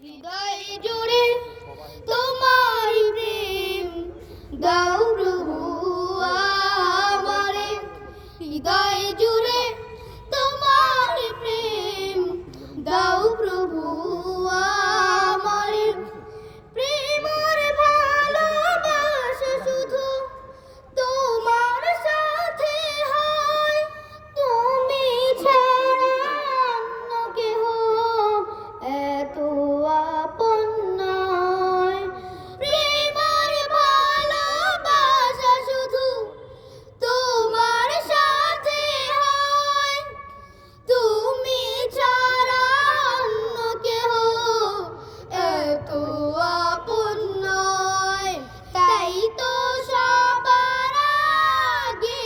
হৃদয় জুড়ে তোমার প্রেম দাও প্রভু আমারে, হৃদয় জুড়ে তোমার প্রেম দাও প্রভু আমারে। প্রেমের ভালোবাসা শুধু তোমার সাথে হয়, তুমি ছাড়া অন্য কেহ এত আপন নয়। প্রেমের ভালোবাসা শুধু তোমার সাথে হয়, তুমি ছাড়া অন্য কেহ এত আপন নয়। তাই তো সবার আগে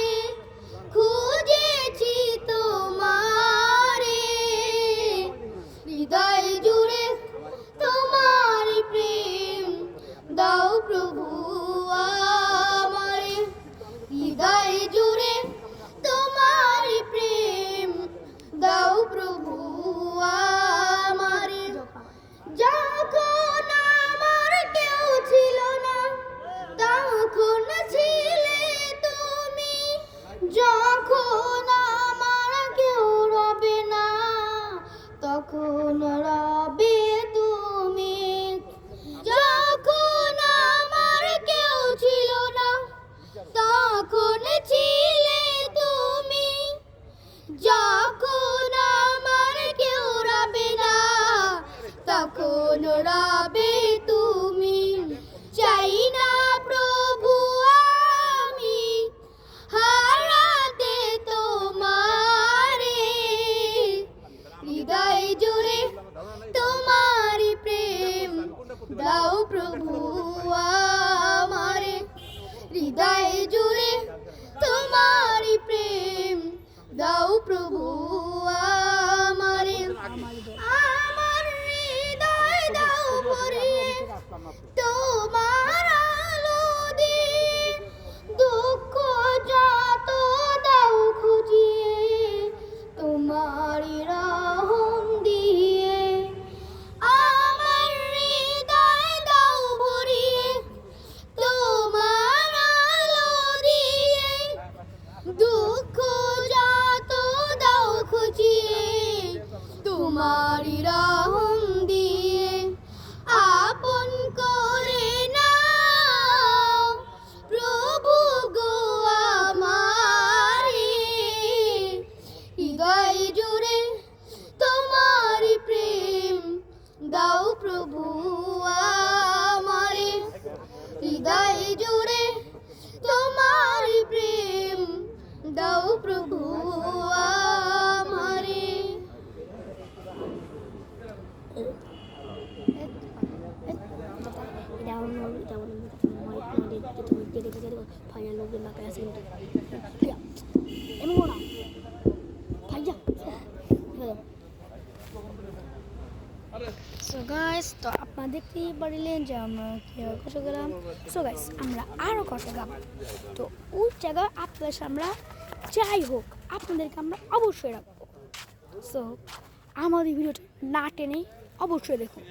খুঁজেছি তোমারে, হৃদয় জুড়ে তোমার প্রেম দাও প্রভু আমারে, হৃদয় জুড়ে তোমার প্রেম দাও প্রভু আমারে। যখন আমার কেউ ছিল না তখন ছিলে তুমি, যখন আমার কেউ রবে না তখন রবে তুমি। যখন আমার কেউ ছিল না তখন ছিলে তুমি, যখন আমার কেউ রবে না তখন রবে তুমি। চাই না প্রভু আমি হারাতে তোমারে, হৃদয় জুড়ে তোমার প্রেম দাও প্রভু আমারে, হৃদয় জুড়ে তোমার প্রেম দাও প্রভু আমারে। আমার হৃদয় দাও ভরিয়ে তোমার আলো দিয়ে, দুঃখ যত দাও খুঁজিয়ে তোমারই রহম দিয়ে। আমার হৃদয় দাও ভরিয়ে তোমার আলো দিয়ে, দুঃখ যত দাও খুঁজিয়ে তোমারই রহম দিয়ে। আপন করে নাও প্রভু গো আমারে, হৃদয় জুড়ে তোমার প্রেম দাও প্রভু আমারে, হৃদয় জুড়ে তোমার প্রেম দাও প্রভু আমারে। সো গাইস, তো আপনারা দেখতেই পারিলেন যে আমরা কীভাবে কষ্ট গেলাম। সো গাইস, আমরা আরও কষ্ট গাবো, তো ওই জায়গায় আপনাদের আমরা যাই হোক আপনাদেরকে আমরা অবশ্যই রাখবো। সো আমাদের ভিডিওটা না টেনে অবশ্যই দেখুন।